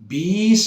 20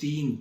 3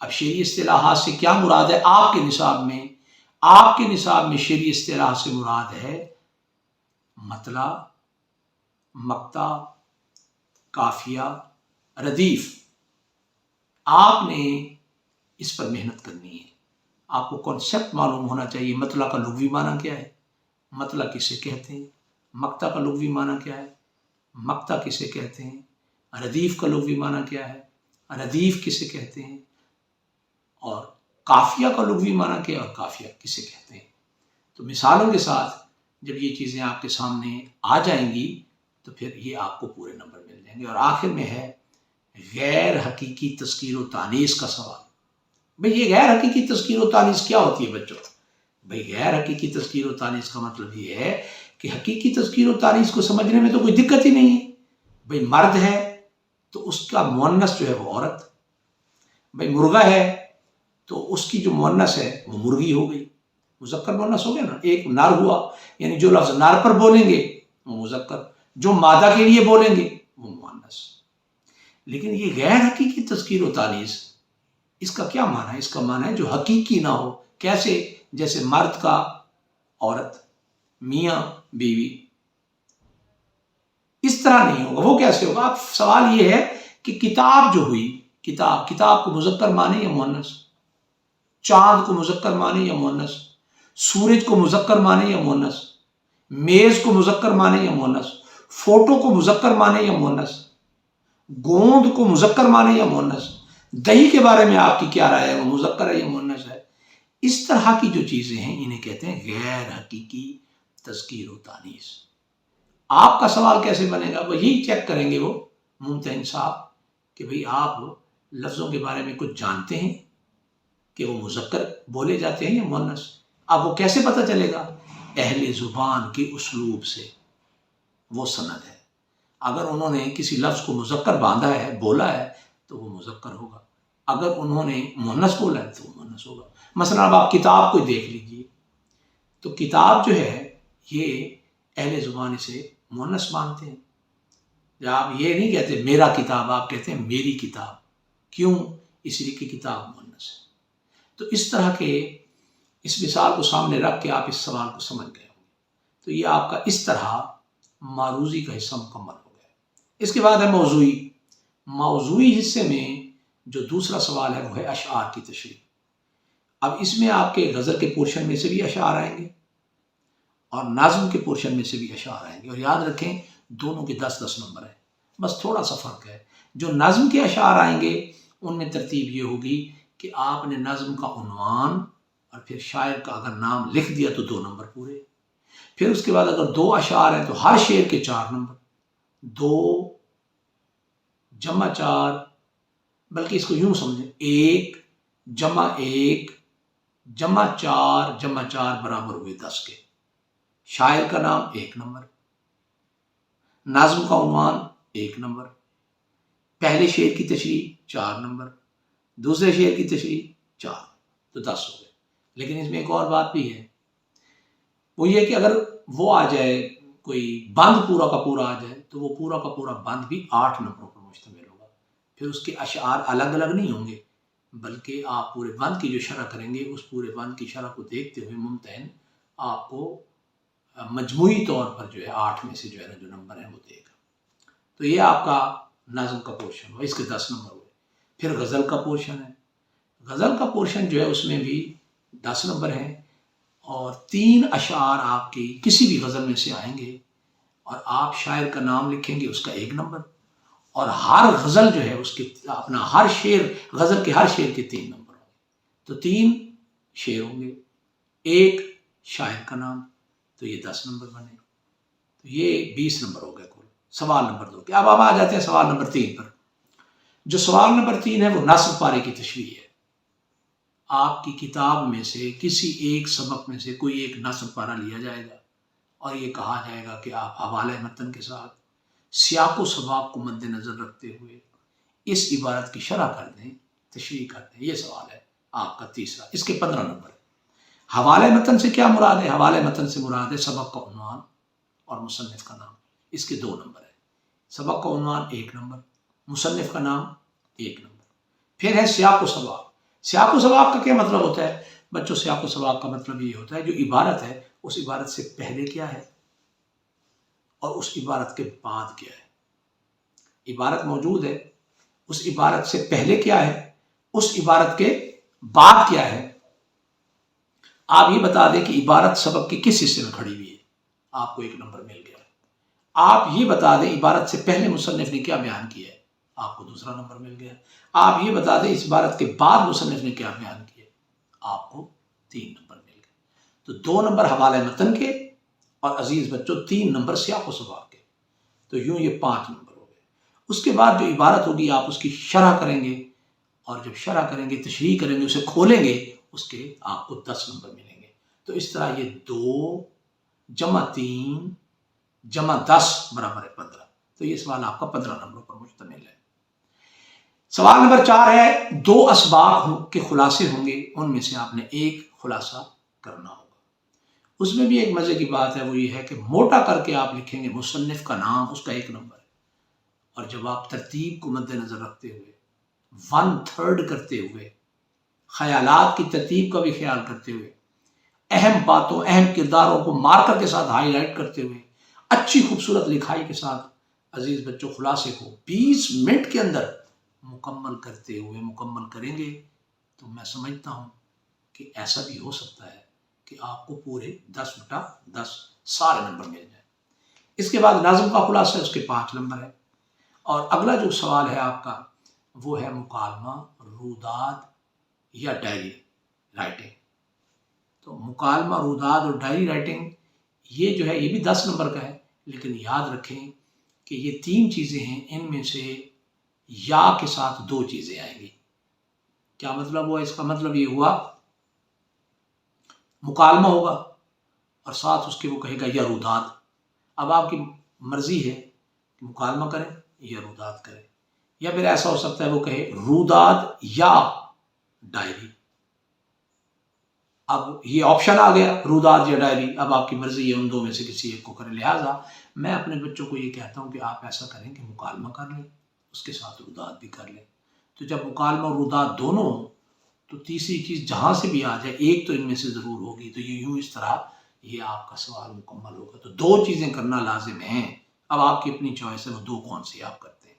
اب شرعی اصطلاحات سے کیا مراد ہے آپ کے نصاب میں؟ آپ کے نصاب میں شرعی اصطلاح سے مراد ہے مطلع، مقطع، قافیہ، ردیف۔ آپ نے اس پر محنت کرنی ہے، آپ کو کانسیپٹ معلوم ہونا چاہیے۔ مطلع کا لغوی معنی کیا ہے، مطلع کسے کہتے ہیں، مقطع کا لغوی معنی کیا ہے، مقطع کسے کہتے ہیں، ردیف کا لغوی معنی کیا ہے، ردیف کسے کہتے ہیں، اور قافیہ کا لغوی معنی کیا ہے اور قافیہ کسے کہتے ہیں۔ تو مثالوں کے ساتھ جب یہ چیزیں آپ کے سامنے آ جائیں گی تو پھر یہ آپ کو پورے نمبر مل جائیں گے۔ اور آخر میں ہے غیر حقیقی تذکیر و تانیث کا سوال۔ بھئی یہ غیر حقیقی تذکیر و تانیث کیا ہوتی ہے بچوں؟ بھئی غیر حقیقی تذکیر و تانیث کا مطلب یہ ہے کہ حقیقی تذکیر و تانیث کو سمجھنے میں تو کوئی دقت ہی نہیں ہے۔ بھئی مرد ہے تو اس کا مؤنث جو ہے وہ عورت، بھئی مرغہ ہے تو اس کی جو مؤنث ہے وہ مرغی ہو گئی، مذکر مؤنث ہو گیا نا، ایک نر ہوا، یعنی جو لفظ نر پر بولیں گے وہ مذکر، جو مادہ کے لیے بولیں گے وہ مؤنث۔ لیکن یہ غیر حقیقی تذکیر و تانیث، اس کا کیا معنی ہے؟ اس کا معنی ہے جو حقیقی نہ ہو۔ کیسے؟ جیسے مرد کا عورت، میاں بیوی، اس طرح نہیں ہوگا۔ وہ کیسے ہوگا؟ اب سوال یہ ہے کہ کتاب جو ہوئی، کتاب کو مذکر مانے یا مؤنث، چاند کو مذکر مانے یا مؤنث، سورج کو مذکر مانے یا مؤنث، میز کو مذکر مانے یا مؤنث، فوٹو کو مذکر مانے یا مؤنث، گوند کو مذکر مانے یا مؤنث، دہی کے بارے میں آپ کی کیا رائے ہے، وہ مذکر ہے یا مؤنث ہے؟ اس طرح کی جو چیزیں ہیں انہیں کہتے ہیں غیر حقیقی تذکیر و تانیث۔ آپ کا سوال کیسے بنے گا؟ وہ یہی چیک کریں گے وہ ممتحن صاحب کہ بھئی آپ لفظوں کے بارے میں کچھ جانتے ہیں کہ وہ مذکر بولے جاتے ہیں یا مؤنث۔ اب وہ کیسے پتہ چلے گا؟ اہل زبان کے اسلوب سے، وہ سند ہے۔ اگر انہوں نے کسی لفظ کو مذکر باندھا ہے، بولا ہے، تو وہ مذکر ہوگا، اگر انہوں نے مؤنث بولا ہے تو وہ مؤنث ہوگا۔ مثلا اب آپ کتاب کو دیکھ لیجئے، تو کتاب جو ہے یہ اہل زبان سے مؤنث مانتے ہیں۔ جب آپ یہ نہیں کہتے میرا کتاب، آپ کہتے ہیں میری کتاب۔ کیوں؟ اس لیے کہ کتاب مؤنث ہے۔ تو اس طرح کے اس مثال کو سامنے رکھ کے آپ اس سوال کو سمجھ گئے ہوں گے۔ تو یہ آپ کا اس طرح معروضی کا حصہ مکمل ہو گیا۔ اس کے بعد ہے موضوعی۔ موضوعی حصے میں جو دوسرا سوال ہے وہ ہے اشعار کی تشریح۔ اب اس میں آپ کے غزل کے پورشن میں سے بھی اشعار آئیں گے اور نظم کے پورشن میں سے بھی اشعار آئیں گے، اور یاد رکھیں دونوں کے 10-10 نمبر ہیں، بس تھوڑا سا فرق ہے۔ جو نظم کے اشعار آئیں گے ان میں ترتیب یہ ہوگی کہ آپ نے نظم کا عنوان اور پھر شاعر کا اگر نام لکھ دیا تو 2 نمبر پورے، پھر اس کے بعد اگر 2 اشعار ہیں تو ہر شعر کے 4 نمبر، 2 جمع 4، بلکہ اس کو یوں سمجھیں 1 جمع 1 جمع 4 جمع 4 برابر ہوئے 10 کے۔ شاعر کا نام 1 نمبر، نظم کا عنوان 1 نمبر، پہلے شعر کی تشریح 4 نمبر، دوسرے شعر کی تشریح 4، تو 10 ہو گئے۔ لیکن اس میں ایک اور بات بھی ہے، وہ یہ کہ اگر وہ آ جائے کوئی بند پورا کا پورا آ جائے تو وہ پورا کا پورا بند بھی 8 نمبروں پر مشتمل ہوگا۔ پھر اس کے اشعار الگ الگ نہیں ہوں گے، بلکہ آپ پورے بند کی جو شرح کریں گے اس پورے بند کی شرح کو دیکھتے ہوئے ممتحن آپ کو مجموعی طور پر جو ہے 8 میں سے جو ہے نا جو نمبر ہیں وہ دے گا۔ تو یہ آپ کا نظم کا پورشن ہوا، اس کے 10 نمبر ہوئے۔ پھر غزل کا پورشن ہے۔ غزل کا پورشن جو ہے اس میں بھی 10 نمبر ہیں، اور 3 اشعار آپ کی کسی بھی غزل میں سے آئیں گے اور آپ شاعر کا نام لکھیں گے، اس کا 1 نمبر، اور ہر غزل جو ہے اس کے اپنا ہر شعر، غزل کے ہر شعر کے 3 نمبر ہوں گے، تو 3 شعر ہوں گے، 1 شاعر کا نام، تو یہ 10 نمبر بنے، تو یہ 20 نمبر ہو گئے کل۔ سوال نمبر 2 اب آپ آ جاتے ہیں سوال نمبر 3 پر۔ جو سوال نمبر 3 ہے وہ نصب پارے کی تشریح ہے۔ آپ کی کتاب میں سے کسی ایک سبق میں سے کوئی ایک نصب پارہ لیا جائے گا اور یہ کہا جائے گا کہ آپ حوالہ متن کے ساتھ سیاق و سباق کو مد نظر رکھتے ہوئے اس عبارت کی شرح کر دیں، تشریح کر دیں۔ یہ سوال ہے آپ کا تیسرا، اس کے 15 نمبر ہے۔ حوالہ متن سے کیا مراد ہے؟ حوالہ متن سے مراد ہے سبق کا عنوان اور مصنف کا نام، اس کے 2 نمبر ہے۔ سبق کا عنوان 1 نمبر، مصنف کا نام 1 نمبر۔ پھر ہے سیاق و سباق۔ سیاق و سباق کا کیا مطلب ہوتا ہے بچوں؟ سیاق و سباق کا مطلب یہ ہوتا ہے جو عبارت ہے اس عبارت سے پہلے کیا ہے اور اس عبارت کے بعد کیا ہے۔ عبارت موجود ہے، اس عبارت سے پہلے کیا ہے، اس عبارت کے بعد کیا ہے۔ آپ یہ بتا دیں کہ عبارت سبق کے کس حصے میں کھڑی ہوئی ہے، آپ کو 1 نمبر مل گیا۔ آپ یہ بتا دیں عبارت سے پہلے مصنف نے کیا بیان کیا ہے، آپ کو 2 نمبر مل گیا۔ آپ یہ بتا دیں اس عبارت کے بعد مصنف نے کیا بیان کیا، آپ کو 3 نمبر مل گئے۔ تو 2 نمبر حوالہ متن کے اور عزیز بچوں 3 نمبر سیاق و سباق کے، تو یوں یہ 5 نمبر ہو گئے۔ اس کے بعد جو عبارت ہوگی آپ اس کی شرح کریں گے، اور جب شرح کریں گے، تشریح کریں گے، اسے کھولیں گے، اس کے آپ کو 10 نمبر ملیں گے۔ تو اس طرح یہ 2 جمع 3 جمع 10 برابر ہے 15۔ تو یہ سوال آپ کا 15 نمبر پر مشتمل ہے۔ سوال نمبر 4 ہے 2 اسباق کے خلاصے ہوں گے، ان میں سے آپ نے ایک خلاصہ کرنا ہوگا۔ اس میں بھی ایک مزے کی بات ہے، وہ یہ ہے کہ موٹا کر کے آپ لکھیں گے مصنف کا نام، اس کا 1 نمبر ہے، اور جب آپ ترتیب کو مد نظر رکھتے ہوئے 1/3 کرتے ہوئے، خیالات کی ترتیب کا بھی خیال کرتے ہوئے، اہم باتوں اہم کرداروں کو مارکر کے ساتھ ہائی لائٹ کرتے ہوئے، اچھی خوبصورت لکھائی کے ساتھ عزیز بچوں خلاصے کو 20 منٹ کے اندر مکمل کرتے ہوئے مکمل کریں گے، تو میں سمجھتا ہوں کہ ایسا بھی ہو سکتا ہے کہ آپ کو پورے 10/10 سارے نمبر مل جائیں۔ اس کے بعد ناظم کا خلاصہ ہے، اس کے 5 نمبر ہے۔ اور اگلا جو سوال ہے آپ کا وہ ہے مکالمہ، روداد یا ڈائری رائٹنگ۔ تو مکالمہ، روداد اور ڈائری رائٹنگ یہ جو ہے یہ بھی 10 نمبر کا ہے، لیکن یاد رکھیں کہ یہ 3 چیزیں ہیں، ان میں سے یا کے ساتھ 2 چیزیں آئیں گی۔ کیا مطلب ہوا؟ اس کا مطلب یہ ہوا مکالمہ ہوگا اور ساتھ اس کے وہ کہے گا یا روداد۔ اب آپ کی مرضی ہے کہ مکالمہ کریں یا روداد کریں، یا پھر ایسا ہو سکتا ہے وہ کہے روداد یا ڈائری۔ اب یہ آپشن آ گیا روداد یا ڈائری، اب آپ کی مرضی ہے ان 2 میں سے کسی ایک کو کریں۔ لہٰذا میں اپنے بچوں کو یہ کہتا ہوں کہ آپ ایسا کریں کہ مکالمہ کر لیں، اس کے ساتھ روداد بھی کر لیں۔ تو جب مکالمہ اور روداد دونوں ہوں تو تیسری چیز جہاں سے بھی آ جائے ایک تو ان میں سے ضرور ہوگی، تو یہ یوں اس طرح یہ آپ کا سوال مکمل ہوگا۔ تو 2 چیزیں کرنا لازم ہیں۔ اب آپ کی اپنی چوائس ہے، وہ 2 کون سی آپ کرتے ہیں،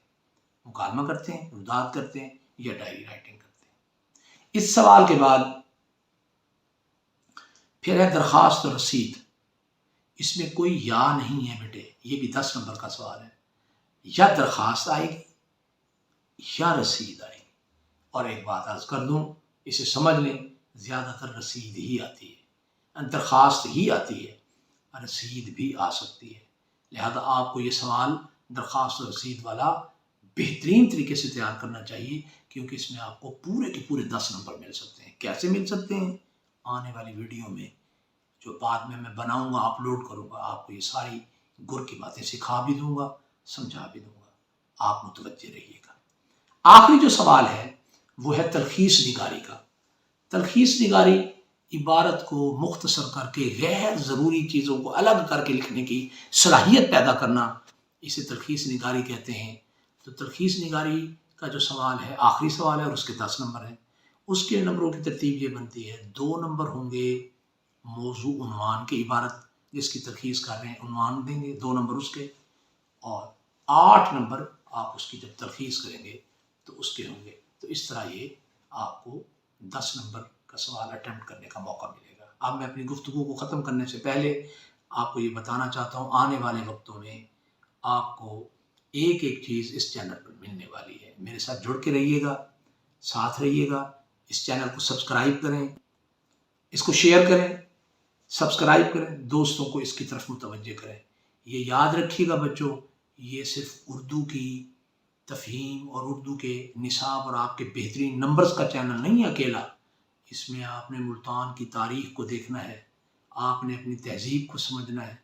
مکالمہ کرتے ہیں، روداد کرتے ہیں، یا ڈائری رائٹنگ کرتے ہیں۔ اس سوال کے بعد پھر ہے درخواست اور رسید۔ اس میں کوئی یا نہیں ہے بیٹے، یہ بھی 10 نمبر کا سوال ہے۔ یا درخواست آئے گی یا رسید آئے گی۔ اور ایک بات عرض کر دوں، اسے سمجھ لیں، زیادہ تر رسید ہی آتی ہے، درخواست ہی آتی ہے، رسید بھی آ سکتی ہے۔ لہذا آپ کو یہ سوال درخواست اور رسید والا بہترین طریقے سے تیار کرنا چاہیے، کیونکہ اس میں آپ کو پورے کے پورے 10 نمبر مل سکتے ہیں۔ کیسے مل سکتے ہیں؟ آنے والی ویڈیو میں جو بعد میں بناؤں گا، اپلوڈ کروں گا، آپ کو یہ ساری گر کی باتیں سکھا بھی دوں گا، سمجھا بھی دوں گا۔ آپ متوجہ رہیے گا۔ آخری جو سوال ہے وہ ہے تلخیص نگاری کا۔ تلخیص نگاری عبارت کو مختصر کر کے غیر ضروری چیزوں کو الگ کر کے لکھنے کی صلاحیت پیدا کرنا، اسے تلخیص نگاری کہتے ہیں۔ تو تلخیص نگاری کا جو سوال ہے آخری سوال ہے اور اس کے 10 نمبر ہیں۔ اس کے نمبروں کی ترتیب یہ بنتی ہے، 2 نمبر ہوں گے موضوع عنوان کے، عبارت جس کی تلخیص کر رہے ہیں عنوان دیں گے، 2 نمبر اس کے، اور 8 نمبر آپ اس کی جب تلخیص کریں گے تو اس کے ہوں گے۔ تو اس طرح یہ آپ کو 10 نمبر کا سوال اٹیمپٹ کرنے کا موقع ملے گا۔ اب میں اپنی گفتگو کو ختم کرنے سے پہلے آپ کو یہ بتانا چاہتا ہوں، آنے والے وقتوں میں آپ کو ایک چیز اس چینل پر ملنے والی ہے۔ میرے ساتھ جڑ کے رہیے گا، ساتھ رہیے گا، اس چینل کو سبسکرائب کریں، اس کو شیئر کریں، سبسکرائب کریں، دوستوں کو اس کی طرف متوجہ کریں۔ یہ یاد رکھیے گا بچوں، یہ صرف اردو کی تفہیم اور اردو کے نصاب اور آپ کے بہترین نمبرز کا چینل نہیں ہے اکیلا۔ اس میں آپ نے ملتان کی تاریخ کو دیکھنا ہے، آپ نے اپنی تہذیب کو سمجھنا ہے،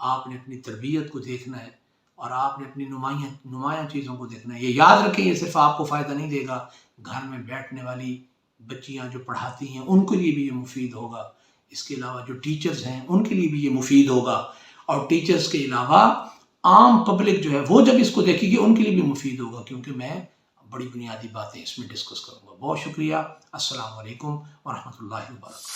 آپ نے اپنی تربیت کو دیکھنا ہے، اور آپ نے اپنی نمایاں چیزوں کو دیکھنا ہے۔ یہ یاد رکھیں، یہ صرف آپ کو فائدہ نہیں دے گا، گھر میں بیٹھنے والی بچیاں جو پڑھاتی ہیں ان کے لیے بھی یہ مفید ہوگا۔ اس کے علاوہ جو ٹیچرز ہیں ان کے لیے بھی یہ مفید ہوگا، اور ٹیچرز کے علاوہ عام پبلک جو ہے وہ جب اس کو دیکھے گی ان کے لیے بھی مفید ہوگا، کیونکہ میں بڑی بنیادی باتیں اس میں ڈسکس کروں گا. بہت شکریہ. السلام علیکم ورحمۃ اللہ وبرکاتہ.